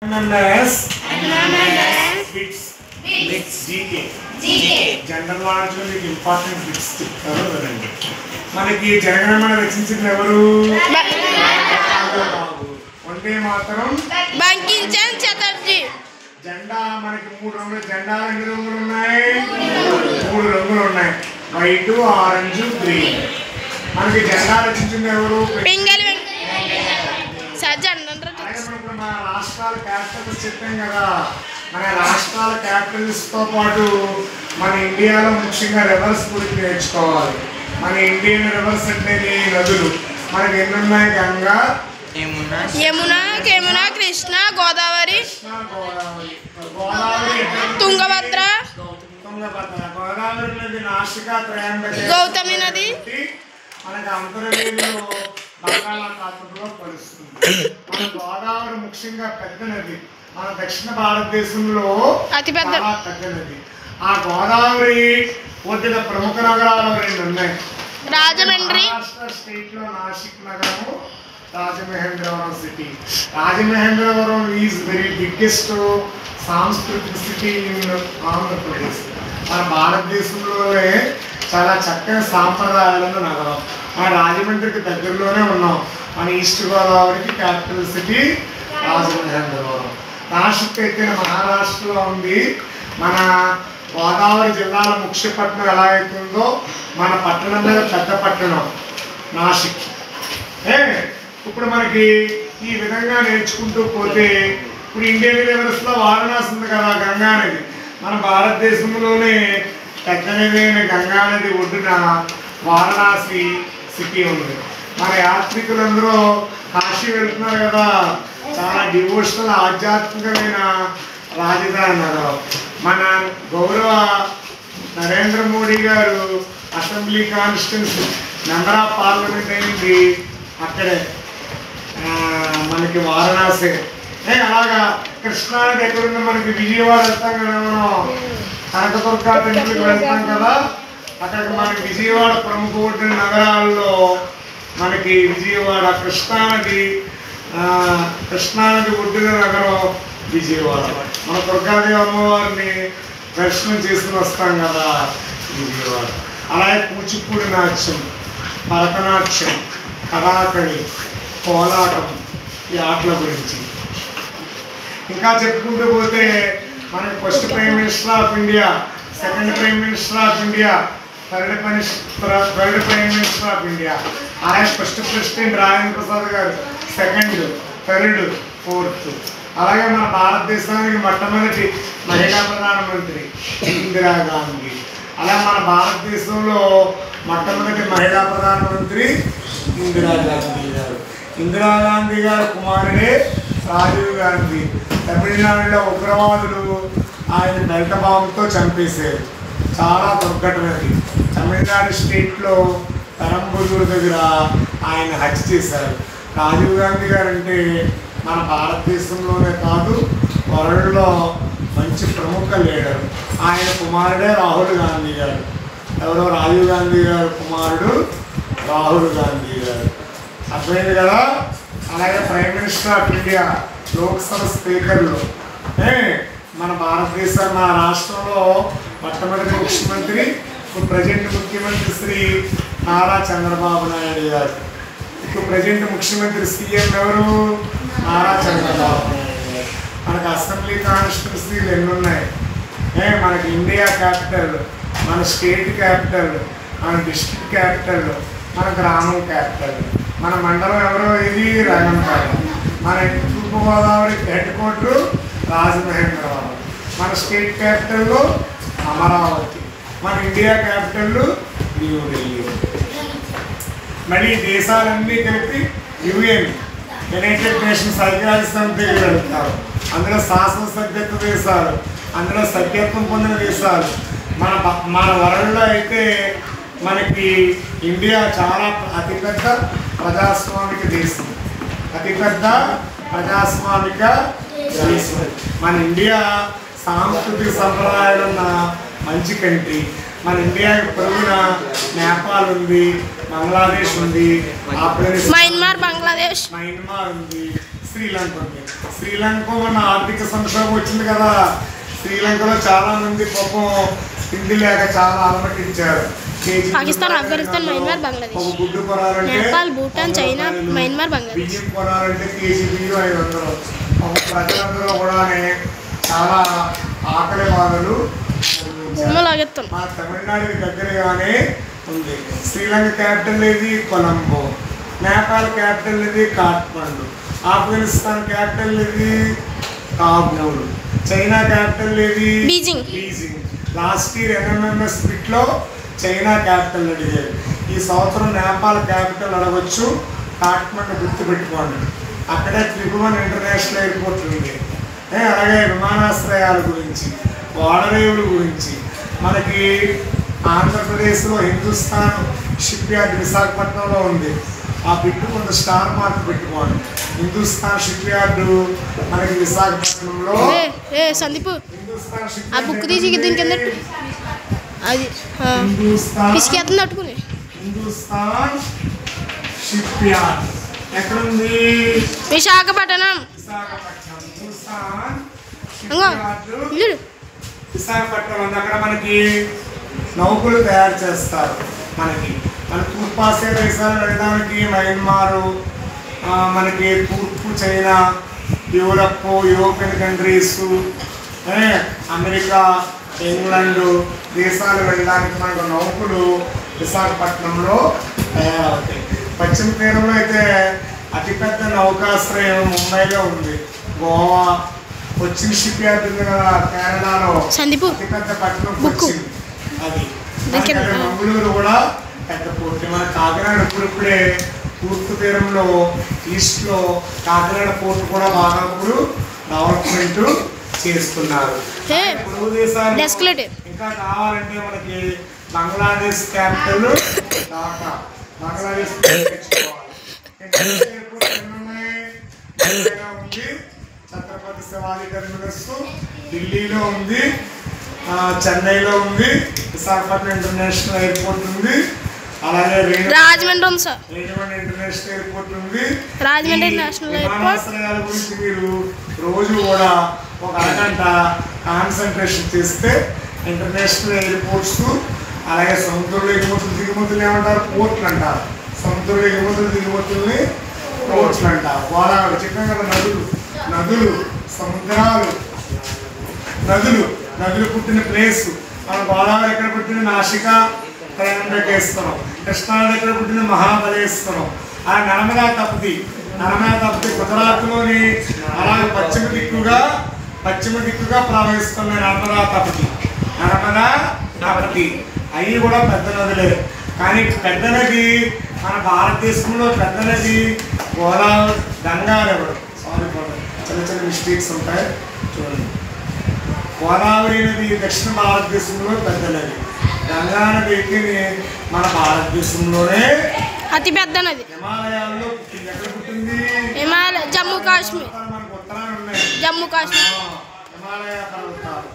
General knowledge లో మీకు important bits చెప్తారు కదండి. మనకి జనగణమన రచించింది ఎవరు? వందే మాతరం బంకించంద్ర చటర్జీ. జెండా మనకి 3 రంగులు. జెండా ఎన్ని రంగులు ఉన్నాయి? 3 రంగులు ఉన్నాయి, వైట్, ఆరెంజ్, గ్రీన్. మనకి జెండా రచించింది ఎవరు? మన రాష్ట్రాల క్యాపిటల్స్ చెప్పాం కదా. మన రాష్ట్రాల క్యాపిటల్స్ తో పాటు మన ఇండియాలో ముఖ్యంగా రివర్స్ గురించి నేర్చుకోవాలి. మన ఇండియన్ రివర్స్ అంటే నదులు మనకి ఎన్ని ఉన్నాయి? గంగా, యమున, కృష్ణ, గోదావరి, తుంగభద్ర, గోదావరి నది, నాసిక, త్రయంబక, గౌతమి నది మనకి అంతర్వేదిలో బంగాళాఖాతంలో కలుస్తుంది. మన గోదావరి ముఖ్యంగా పెద్ద నది. మన దక్షిణ భారతదేశంలో అతిపెద్ద నది. ఆ గోదావరి ఒడ్డున ప్రముఖ నగరాలు 2 ఉన్నాయి. రాజమండ్రి మహారాష్ట్ర స్టేట్ లో నాసిక్ నగరము, Rajamahendravaram city. Rajamahendravaram is very biggest సాంస్కృతిక సిటీ ఇన్ ఆంధ్రప్రదేశ్. మన భారతదేశంలోనే చాలా చక్కని సాంప్రదాయాలను నగరం. మన రాజమండ్రికి దగ్గరలోనే ఉన్నాం. మన ఈస్ట్ గోదావరికి క్యాపిటల్ సిటీ రాజమహేంద్రవరం. నాసిక్ అయితే మహారాష్ట్రలో ఉంది. మన గోదావరి జిల్లాల ముఖ్య పట్టణం ఎలా అవుతుందో మన పట్టణం మీద పెద్ద పట్టణం నాసిక్. ఇప్పుడు మనకి ఈ విధంగా నేర్చుకుంటూ పోతే ఇప్పుడు ఇండియన్ రివర్స్లో వారణాసి ఉంది కదా, గంగా నది. మన భారతదేశంలోనే పెద్ద నది అయిన గంగా నది ఒడ్డున వారణాసి సిటీ ఉంది. మన యాత్రికులందరూ కాశీ వెళ్తున్నారు కదా, చాలా డివోషనల్ ఆధ్యాత్మికమైన రాజధాని నగరం. మన గౌరవ నరేంద్ర మోడీ గారు assembly constituency member of parliament అయింది అక్కడే, మనకి వారణాసి. అలాగా కృష్ణానది ఎక్కడుందో మనకి విజయవాడ వెళ్తాం కదా, మనం కనకదుర్గ టెంపుల్కి వెళ్తాం కదా, అక్కడికి మనకి విజయవాడ ప్రముఖ ఒడ్డు నగరాల్లో మనకి విజయవాడ కృష్ణానది ఒడ్డున నగరం విజయవాడ. మన దుర్గాదేవి అమ్మవారిని దర్శనం చేసుకుని వస్తాం కదా విజయవాడ. అలాగే కూచిపూడి నాట్యం, భరతనాట్యం, కథాకళి, కోలాటం, ఈ ఆటల గురించి ఇంకా చెప్పుకుంటూ పోతే మనకి first prime minister of India, second prime minister of India, third prime minister of India. అలాగే ఫస్ట్ ప్రెసిడెంట్ రాజేంద్ర ప్రసాద్ గారు, సెకండ్, థర్డ్, ఫోర్త్. అలాగే మన భారతదేశానికి మొట్టమొదటి మహిళా ప్రధానమంత్రి ఇందిరాగాంధీ. అలాగే మన భారతదేశంలో మొట్టమొదటి మహిళా ప్రధానమంత్రి ఇందిరాగాంధీ గారు. ఇందిరాగాంధీ గారి కుమారుడే రాజీవ్ గాంధీ. తమిళనాడులో ఉగ్రవాదులు ఆయన బెల్ట్ బాంబుతో చంపేశారు. చాలా దుర్ఘటనది. తమిళనాడు స్టేట్లో పెరంబలూరు దగ్గర ఆయన హత్య చేశారు. రాజీవ్ గాంధీ గారు అంటే మన భారతదేశంలోనే కాదు వరల్డ్లో మంచి ప్రముఖ లీడర్. ఆయన కుమారుడే రాహుల్ గాంధీ గారు. ఎవరో రాజీవ్ గాంధీ గారు కుమారుడు రాహుల్ గాంధీ గారు. అర్థమైంది కదా. అలాగే prime minister of India, Lok Sabha స్పీకర్లు. మన భారతదేశం, మన రాష్ట్రంలో మొట్టమొదటి ముఖ్యమంత్రి, ఇప్పుడు ప్రజెంట్ ముఖ్యమంత్రి శ్రీ నారా చంద్రబాబు నాయుడు గారు. ఇప్పుడు ప్రజెంట్ ముఖ్యమంత్రి సీఎం ఎవరు? నారా చంద్రబాబు నాయుడు గారు. మనకు అసెంబ్లీ కాన్స్టిట్యున్సీలు ఎన్ని ఉన్నాయి? మనకి ఇండియా క్యాపిటల్, మన స్టేట్ క్యాపిటల్, మన డిస్ట్రిక్ట్ క్యాపిటల్, మన గ్రామం క్యాపిటల్. మన మండలం ఎవరో ఇది రంగంపాలెం. మన తూర్పుగోదావరి హెడ్ క్వార్టర్ రాజమహేంద్రవరం. మన స్టేట్ క్యాపిటల్లో అమరావతి. మన ఇండియా క్యాపిటల్ న్యూఢిల్లీ. మళ్ళీ దేశాలన్నీ కలిపి యుఎన్, యునైటెడ్ నేషన్స్ ఐక్యరాజ్య సమితికి వెళ్తారు. అందులో శాసన సభ్యత్వ దేశాలు, అందులో సభ్యత్వం పొందిన దేశాలు. మన వరల్డ్లో అయితే మనకి ఇండియా చాలా అతిపెద్ద ప్రజాస్వామిక దేశం. అతిపెద్ద ప్రజాస్వామిక దేశం మన ఇండియా. సాంస్కృతిక సంప్రదాయాలున్న మంచి కంట్రీ మన ఇండియాకి పొరుగున నేపాల్ ఉంది, బంగ్లాదేశ్ ఉంది, మయన్మార్, బంగ్లాదేశ్, మయన్మార్ ఉంది, శ్రీలంక ఉంది. శ్రీలంక మన ఆర్థిక సంక్షోభం వచ్చింది కదా, శ్రీలంకలో చాలా మంది పాపం తిండి లేక చాలా అలమటించారు. పాకిస్తాన్, ఆఫ్ఘనిస్తాన్, మయన్మార్, బంగ్లాదేశ్, ఒక గుడ్డు కొనాలంటే నేపాల్, భూటాన్, చైనా, మయన్మార్, బంగ్లాదేశ్. బియ్యం కొనాలంటే కేజీ బియ్యం 500. ప్రజలందరూ కూడా చాలా ఆకలి బాధలు లాగెత్తాను. మా తమిళనాడుకి దగ్గరగానే ఉంది. శ్రీలంక క్యాపిటల్ ఏది? కొలంబో. నేపాల్ క్యాపిటల్ ఏది? కాఠ్మండు. ఆఫ్ఘనిస్తాన్ క్యాపిటల్ ఏది? కాబూల్. చైనా క్యాపిటల్ ఏది? బీజింగ్. లాస్ట్ ఇయర్ NMMS బిట్లో చైనా క్యాపిటల్ అడిగారు. ఈ సంవత్సరం నేపాల్ క్యాపిటల్ అడగొచ్చు. కాఠ్మండు గుర్తుపెట్టుకోండి. అక్కడే త్రిభువన్ ఇంటర్నేషనల్ ఎయిర్పోర్ట్ ఉంది. అలాగే విమానాశ్రయాల గురించి, ఓడరేవుల గురించి మనకి ఆంధ్రప్రదేశ్లో హిందుస్థాన్ షిప్ యార్డ్ విశాఖపట్నంలో ఉంది. ఆ బిట్టు కొంత స్టార్ మార్క్ పెట్టుకోండి. హిందుస్థాన్ షిప్ యార్డ్ మనకి విశాఖపట్నంలో. సందీప్ హిందుస్థాన్ షిప్ ఆ బుక్ తీసి దీని కింద అది పిసికేస్తుంది అట్టుకుని. హిందుస్థాన్ షిప్ యార్డ్ ఎక్కడుంది? విశాఖపట్నం. విశాఖపట్నం ఉంది. అక్కడ మనకి నౌకలు తయారు చేస్తారు. మన తూర్పాసియా దేశాలు వెళ్ళడానికి మయన్మారు, మనకి తూర్పు China, European countries, America, England దేశాలు వెళ్ళడానికి మనకు నౌకలు విశాఖపట్నంలో తయారవుతాయి. పశ్చిమ తీరంలో అయితే అతిపెద్ద నౌకాశ్రయం ముంబైలో ఉంది. గోవా కొచ్చిన్ షిప్ యార్డ్ ఉంది కదా కేరళలో, అతిపెద్ద పట్టణం కొచ్చిన్. అది మంగళూరు కూడా పెద్ద పోర్టు. మన కాకినాడ ఇప్పుడిప్పుడే తూర్పు తీరంలో ఈస్ట్లో కాకినాడ పోర్టు కూడా బాగా ఇప్పుడు డెవలప్మెంట్ చేస్తున్నారు. పొరుగు దేశాలు ఇంకా కావాలంటే మనకి బంగ్లాదేశ్ క్యాపిటల్ ఢాకా. బంగ్లాదేశ్ ఉంది, ఛత్రపతి శివాజీ టెర్మినస్ ఢిల్లీలో ఉంది, చెన్నైలో ఉంది, విశాఖపట్నం ఇంటర్నేషనల్ ఎయిర్పోర్ట్ ఉంది, అలాగే రాజమండ్రి ఉంది సార్, రేణిగుంట ఇంటర్నేషనల్ ఎయిర్పోర్ట్ ఉంది. Rajahmundry international airport. విమానాశ్రయాల గురించి మీరు రోజు కూడా ఒక అరగంట కాన్సన్ట్రేషన్ చేస్తే ఇంటర్నేషనల్ ఎయిర్పోర్ట్స్, అలాగే సముద్రంలో ఎగుమతులు దిగుమతులు ఏమంటారు? పోర్ట్లు అంటారు. సముద్రంలో ఎగుమతులు దిగుమతుల్ని పోర్ట్లు అంటారు. గోదావరి చెప్పాం కదా, నదులు సముద్రాలు, నదులు పుట్టిన ప్లేస్. మన గోదావరి ఎక్కడ పుట్టిన? నాసిక త్రయంబకేశ్వరం. కృష్ణానది ఎక్కడ పుట్టిన? మహాబలేశ్వరం. ఆ నర్మదా తపతి గుజరాత్లోని అలాగే పశ్చిమ దిక్కుగా ప్రవహిస్తున్న నర్మదా తపతి. అవి కూడా పెద్ద నదులే. కానీ పెద్ద నది మన భారతదేశంలో పెద్ద నది గోదావరి. గంగా ఎవరు? సారీ, చిన్న మిస్టేక్స్ ఉంటాయి చూడండి. గోదావరి నది దక్షిణ భారతదేశంలో పెద్ద నది. గంగా నది అయితే మన భారతదేశంలోనే అతి పెద్ద నది. హిమాలయాల్లో ఎక్కడ పుట్టింది? జమ్మూ కాశ్మీర్. మనకు ఉత్తరాలు ఉన్నాయి, జమ్మూ కాశ్మీర్ హిమాలయ పర్వతాలు.